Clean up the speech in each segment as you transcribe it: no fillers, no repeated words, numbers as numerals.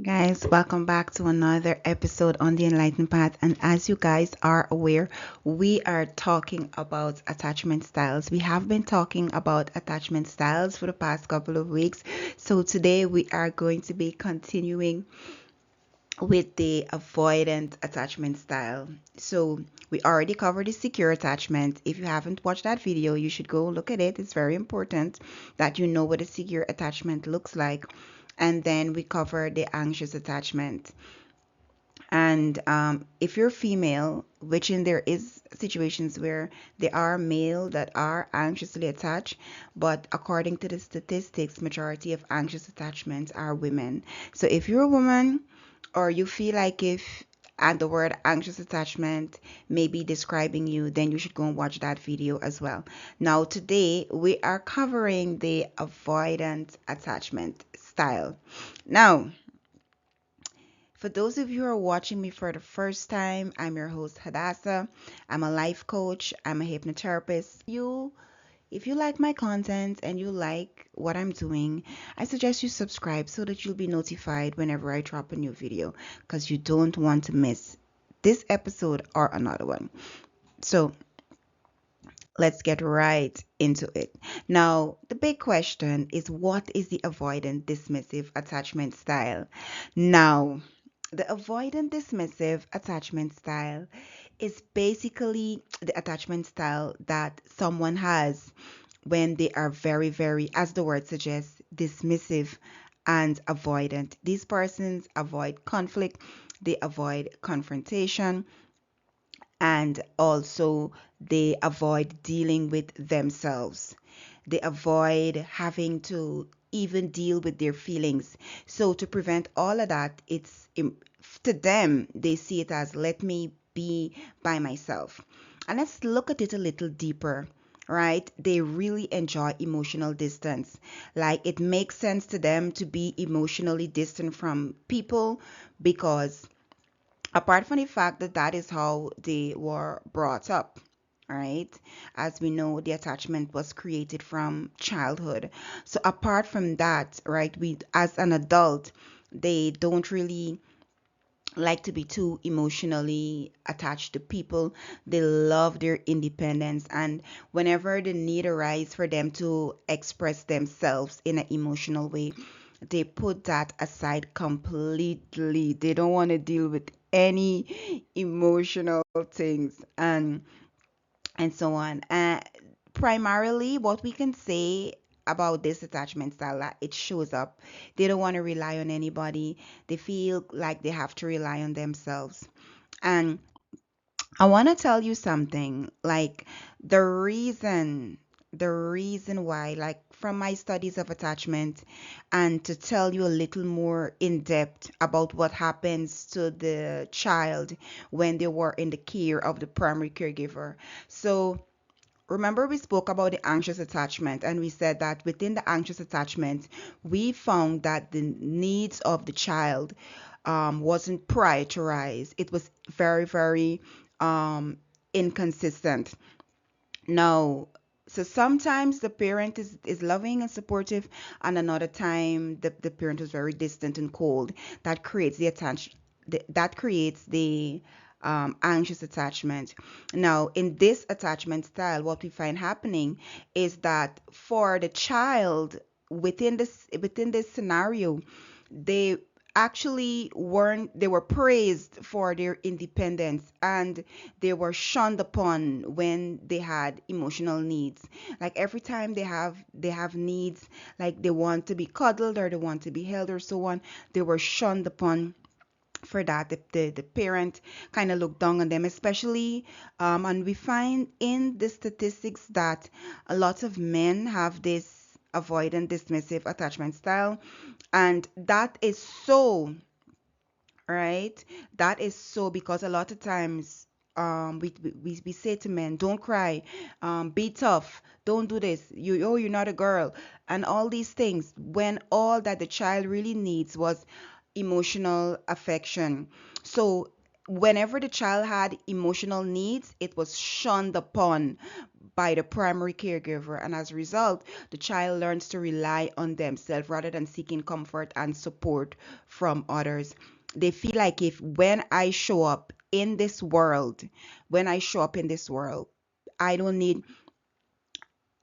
Guys, welcome back to another episode on the Enlightened Path. And as you guys are aware, we are talking about attachment styles. We have been talking about attachment styles for the past couple of weeks. So today we are going to be continuing with the avoidant attachment style. So we already covered the secure attachment. If you haven't watched that video, you should go look at it. It's very important that you know what a secure attachment looks like. And then we cover the anxious attachment. And if you're female, which in there is situations where there are male that are anxiously attached, but according to the statistics, majority of anxious attachments are women. So if you're a woman, or you feel like if and the word anxious attachment may be describing you, then you should go and watch that video as well. Now, today we are covering the avoidant attachment style. Now, for those of you who are watching me for the first time, I'm your host Hadassah. I'm a life coach, I'm a hypnotherapist. If you like my content and you like what I'm doing, I suggest you subscribe so that you'll be notified whenever I drop a new video because you don't want to miss this episode or another one. So let's get right into it. Now, the big question is, what is the avoidant dismissive attachment style? Now, the avoidant dismissive attachment style is basically the attachment style that someone has when they are very, very, as the word suggests, dismissive and avoidant. These persons avoid conflict, they avoid confrontation, and also they avoid dealing with themselves. They avoid having to even deal with their feelings. So to prevent all of that, to them, they see it as let me be by myself. And let's look at it a little deeper, right? They really enjoy emotional distance. Like it makes sense to them to be emotionally distant from people because apart from the fact that that is how they were brought up, right? As we know, the attachment was created from childhood. So apart from that, right, we as an adult, they don't really like to be too emotionally attached to people. They love their independence, and whenever the need arises for them to express themselves in an emotional way, they put that aside completely. They don't want to deal with any emotional things and so on. Primarily, what we can say about this attachment style that it shows up, they don't want to rely on anybody. They feel like they have to rely on themselves. And I want to tell you something like the reason why, like from my studies of attachment, and to tell you a little more in depth about what happens to the child when they were in the care of the primary caregiver. So remember, we spoke about the anxious attachment, and we said that within the anxious attachment, we found that the needs of the child wasn't prioritized. It was very, very um, inconsistent. Now, so sometimes the parent is loving and supportive, and another time the parent is very distant and cold. That creates the attach that creates the anxious attachment. Now, in this attachment style, what we find happening is that for the child within this scenario, they actually weren't they were praised for their independence, and they were shunned upon when they had emotional needs. Like every time they have needs, like they want to be cuddled or they want to be held or so on, they were shunned upon for that. The parent kind of looked down on them, especially and we find in the statistics that a lot of men have this avoidant dismissive attachment style, and that is so, right? That is so because a lot of times we say to men, don't cry, be tough, don't do this, you're not a girl, and all these things, when all that the child really needs was emotional affection. So whenever the child had emotional needs, it was shunned upon by the primary caregiver, and as a result, the child learns to rely on themselves rather than seeking comfort and support from others. They feel like if when I show up in this world, when I show up in this world, I don't need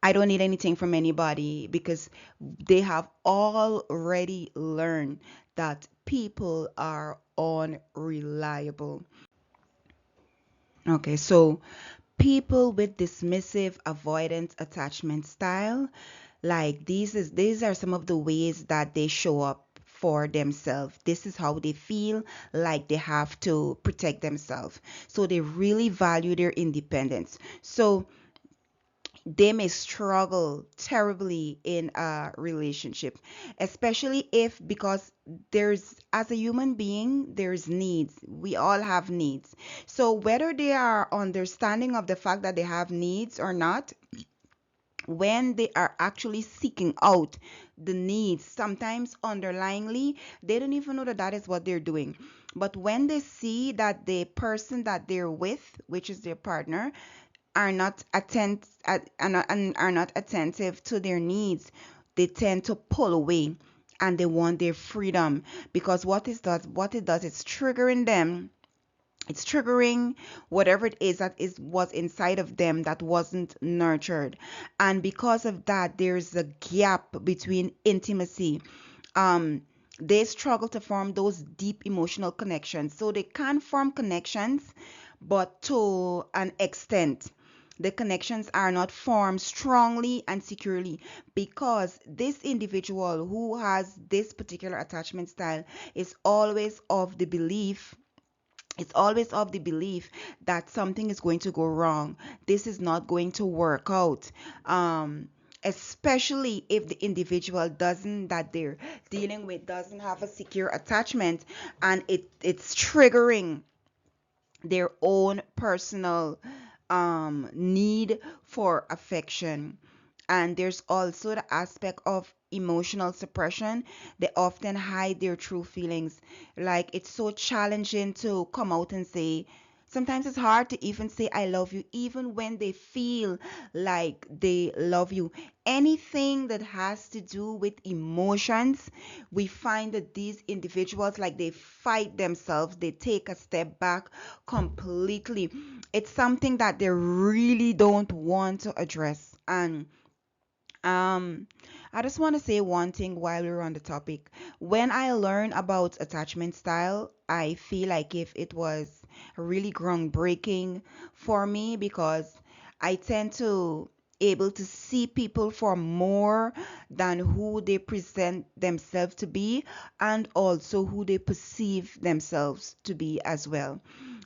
I don't need anything from anybody because they have already learned that people are unreliable. Okay, so people with dismissive avoidant attachment style, like these are some of the ways that they show up for themselves. This is how they feel like they have to protect themselves. So they really value their independence. So they may struggle terribly in a relationship, especially if, because there's, as a human being, there's needs. We all have needs. So whether they are understanding of the fact that they have needs or not, when they are actually seeking out the needs, sometimes underlyingly, they don't even know that that is what they're doing. But when they see that the person that they're with, which is their partner, are not are not attentive to their needs, they tend to pull away and they want their freedom, because what it does is triggering them. It's triggering whatever it is that is was inside of them that wasn't nurtured, and because of that, there's a gap between intimacy. um they struggle to form those deep emotional connections. So they can form connections, but to an extent. The connections are not formed strongly and securely, because this individual who has this particular attachment style is always of the belief it's always of the belief that something is going to go wrong. This is not going to work out. Especially if the individual doesn't that they're dealing with doesn't have a secure attachment, and it's triggering their own personal need for affection. And there's also the aspect of emotional suppression. They often hide their true feelings. Like, it's so challenging to come out and say, sometimes it's hard to even say I love you, even when they feel like they love you. Anything that has to do with emotions, we find that these individuals, like, they fight themselves, they take a step back completely. It's something that they really don't want to address. And um, I just want to say one thing while we're on the topic. When I learned about attachment style, I feel like if it was really groundbreaking for me, because I tend to able to see people for more than who they present themselves to be, and also who they perceive themselves to be as well,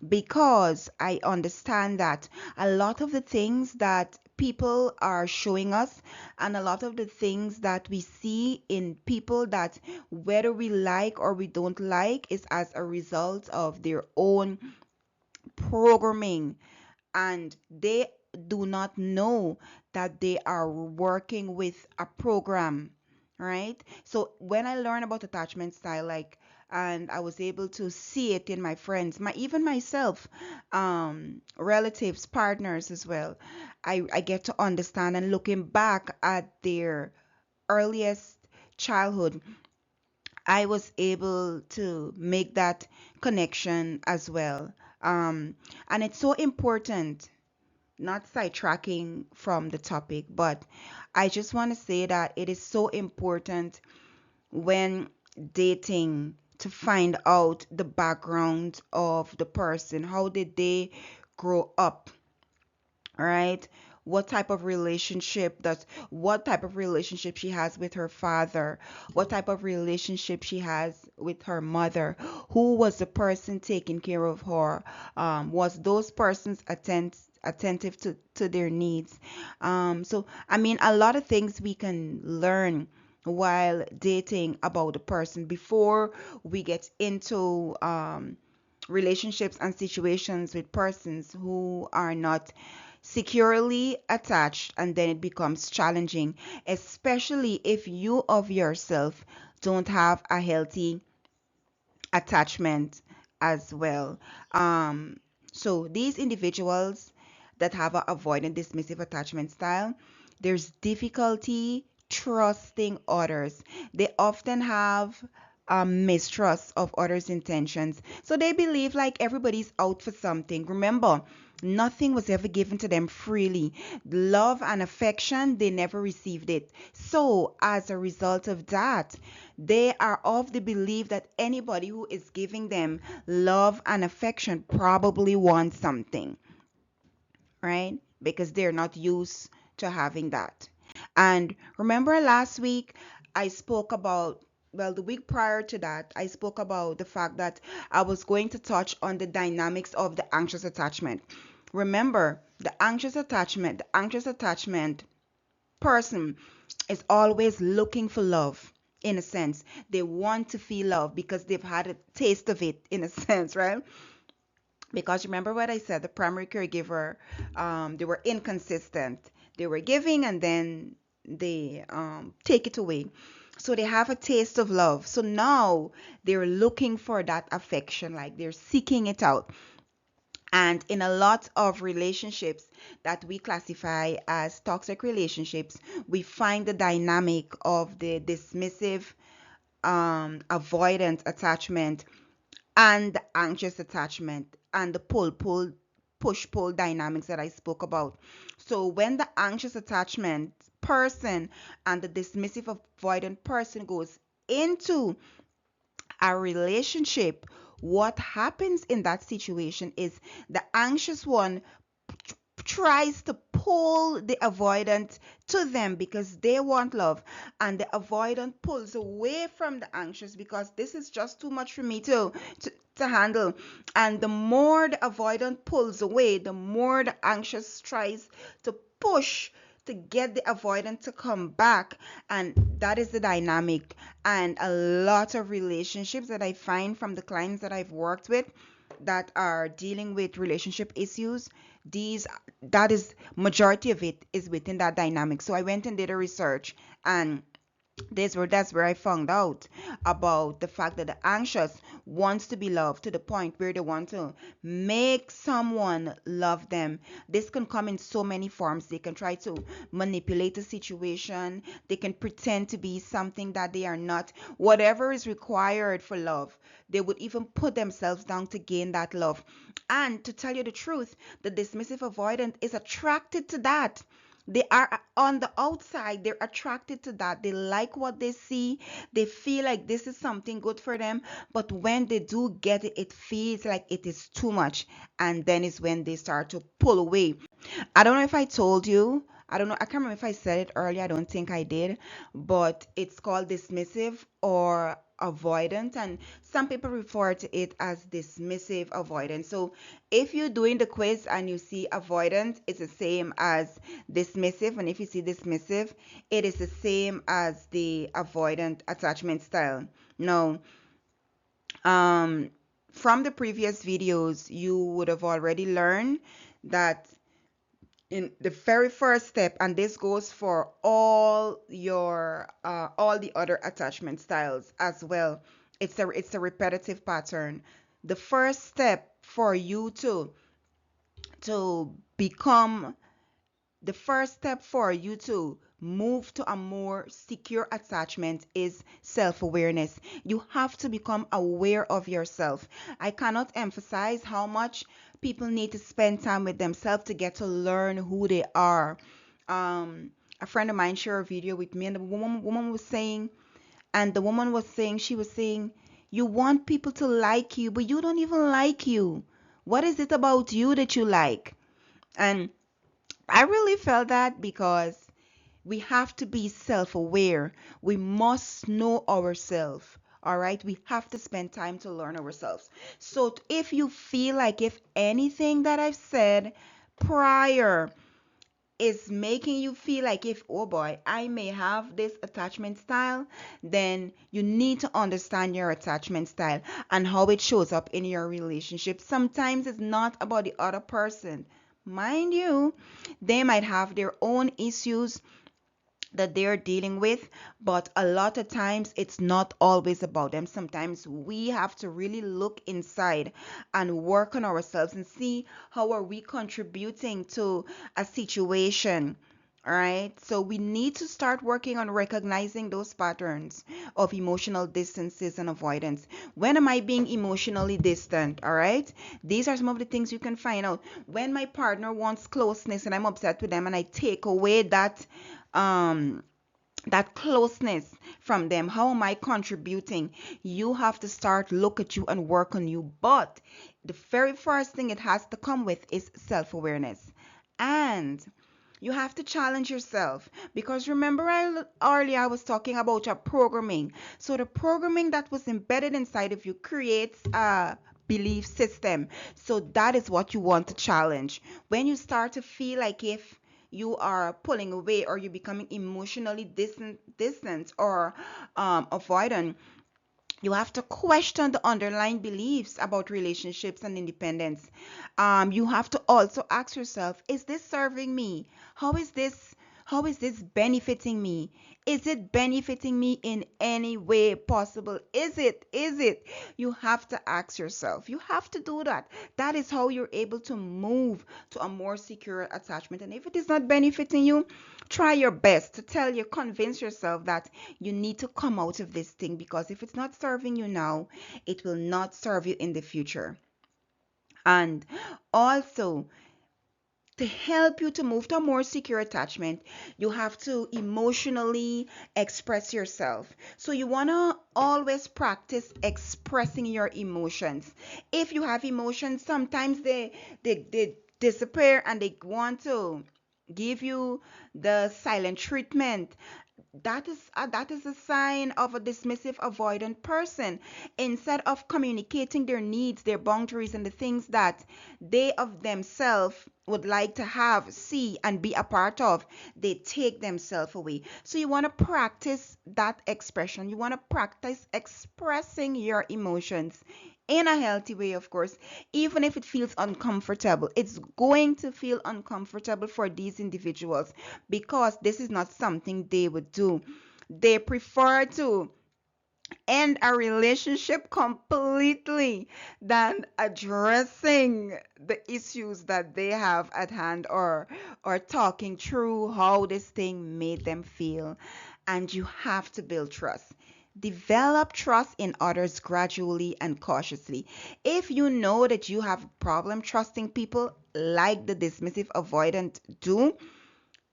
because I understand that a lot of the things that people are showing us, and a lot of the things that we see in people, that whether we like or we don't like, is as a result of their own programming, and they do not know that they are working with a program, right? So when I learned about attachment style, like, and I was able to see it in my friends, my even myself, relatives, partners as well, I get to understand, and looking back at their earliest childhood, I was able to make that connection as well. And it's so important, not sidetracking from the topic, but I just want to say that it is so important when dating to find out the background of the person. How did they grow up, right? What type of relationship she has with her father, what type of relationship she has with her mother, who was the person taking care of her, was those persons attentive to their needs. So I mean, a lot of things we can learn while dating about the person before we get into relationships and situations with persons who are not securely attached, and then it becomes challenging, especially if you of yourself don't have a healthy attachment as well. um so these individuals, that have a avoidant dismissive attachment style, there's difficulty trusting others. They often have mistrust of others' intentions. So they believe like everybody's out for something. Remember, nothing was ever given to them freely. Love and affection, they never received it. So, as a result of that, they are of the belief that anybody who is giving them love and affection probably wants something, right? Because they're not used to having that. And remember last week, I spoke about, well, the week prior to that, I spoke about the fact that I was going to touch on the dynamics of the anxious attachment. Remember, the anxious attachment person is always looking for love. In a sense, they want to feel love because they've had a taste of it, in a sense, right? Because remember what I said, the primary caregiver, they were inconsistent. They were giving and then they take it away. So they have a taste of love. So now they're looking for that affection, like they're seeking it out. And in a lot of relationships that we classify as toxic relationships, we find the dynamic of the dismissive, avoidant attachment and the anxious attachment and the push pull dynamics that I spoke about. So when the anxious attachment person and the dismissive avoidant person goes into a relationship, what happens in that situation is the anxious one tries to pull the avoidant to them because they want love, and the avoidant pulls away from the anxious because this is just too much for me to handle. And the more the avoidant pulls away, the more the anxious tries to push to get the avoidant to come back. And that is the dynamic. And a lot of relationships that I find from the clients that I've worked with that are dealing with relationship issues, these that is majority of it is within that dynamic. So I went and did a research, and that's where I found out about the fact that the anxious wants to be loved to the point where they want to make someone love them. This can come in so many forms. They can try to manipulate a situation. They can pretend to be something that they are not. Whatever is required for love, they would even put themselves down to gain that love. And to tell you the truth, the dismissive avoidant is attracted to that. They are on the outside, they're attracted to that. They like what they see. They feel like this is something good for them. But when they do get it, it feels like it is too much. And then is when they start to pull away. I don't know if I told you. I don't know. I can't remember if I said it earlier. I don't think I did. But it's called dismissive or avoidant. And some people refer to it as dismissive avoidance. So if you're doing the quiz and you see avoidant, it's the same as dismissive. And if you see dismissive, it is the same as the avoidant attachment style. Now, from the previous videos, you would have already learned that in the very first step, and this goes for all the other attachment styles as well, it's a repetitive pattern. The first step for you to become the first step for you to move to a more secure attachment is self-awareness. You have to become aware of yourself. I cannot emphasize how much people need to spend time with themselves to get to learn who they are. A friend of mine shared a video with me, and the woman was saying, she was saying, you want people to like you, but you don't even like you. What is it about you that you like? And I really felt that because we have to be self-aware. We must know ourselves. All right, we have to spend time to learn ourselves. So if you feel like if anything that I've said prior is making you feel like if, oh boy, I may have this attachment style, then you need to understand your attachment style and how it shows up in your relationship. Sometimes it's not about the other person. Mind you, they might have their own issues that they're dealing with, but a lot of times it's not always about them. Sometimes we have to really look inside and work on ourselves and see how are we contributing to a situation. All right, so we need to start working on recognizing those patterns of emotional distances and avoidance. When am I being emotionally distant? All right, these are some of the things you can find out. When my partner wants closeness and I'm upset with them and I take away um that closeness from them, how am I contributing? You have to start look at you and work on you, but the very first thing it has to come with is self-awareness. And you have to challenge yourself, because remember, earlier I was talking about your programming. So the programming that was embedded inside of you creates a belief system. So that is what you want to challenge. When you start to feel like if you are pulling away or you're becoming emotionally distant or avoidant, you have to question the underlying beliefs about relationships and independence. You have to also ask yourself, is this serving me? How is this? How is this benefiting me? Is it benefiting me in any way possible? Is it? Is it? You have to ask yourself. You have to do that. That is how you're able to move to a more secure attachment. And if it is not benefiting you, try your best to convince yourself that you need to come out of this thing, because if it's not serving you now, it will not serve you in the future. And also, to help you to move to a more secure attachment, you have to emotionally express yourself. So you want to always practice expressing your emotions. If you have emotions, sometimes they disappear and they want to give you the silent treatment. That is a sign of a dismissive avoidant person. Instead of communicating their needs, their boundaries, and the things that they of themselves would like to have, see, and be a part of, they take themselves away. So you want to practice that expression. You want to practice expressing your emotions in a healthy way, of course. Even if it feels uncomfortable, it's going to feel uncomfortable for these individuals, because this is not something they would do. They prefer to end a relationship completely than addressing the issues that they have at hand, or talking through how this thing made them feel. And you have to build trust. Develop trust in others gradually and cautiously. If you know that you have a problem trusting people like the dismissive avoidant do,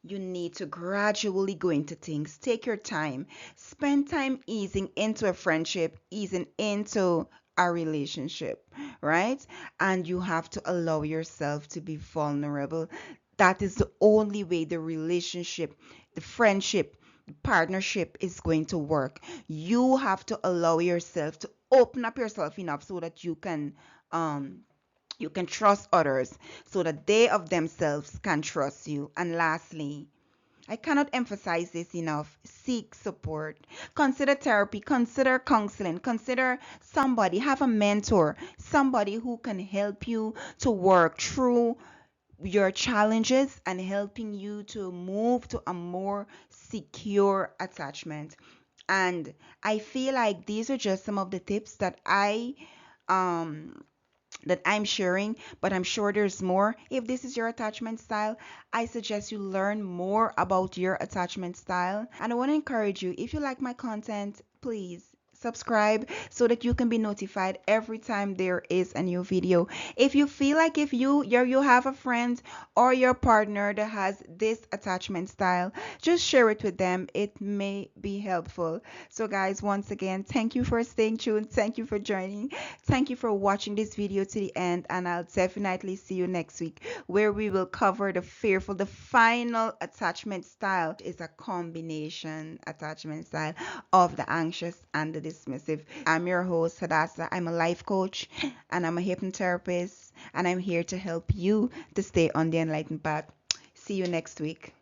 you need to gradually go into things. Take your time. Spend time easing into a friendship, easing into a relationship, right? And you have to allow yourself to be vulnerable. That is the only way the relationship, the friendship, the partnership is going to work. You have to allow yourself to open up yourself enough so that um you can trust others, so that they of themselves can trust you. And lastly, I cannot emphasize this enough. Seek support. Consider therapy. Consider counseling. Consider somebody. Have a mentor. Somebody who can help you to work through your challenges and helping you to move to a more secure attachment. And I feel like these are just some of the tips um that I'm sharing, but I'm sure there's more. If this is your attachment style, I suggest you learn more about your attachment style. And I want to encourage you, if you like my content, please subscribe so that you can be notified every time there is a new video. If you feel like if you have a friend or your partner that has this attachment style, just share it with them. It may be helpful. So guys, once again, thank you for staying tuned. Thank you for joining. Thank you for watching this video to the end, and I'll definitely see you next week, where we will cover the final attachment style. Is a combination attachment style of the anxious and the dismissive. I'm your host, Hadassah. I'm a life coach and I'm a hypnotherapist, and I'm here to help you to stay on the enlightened path. See you next week.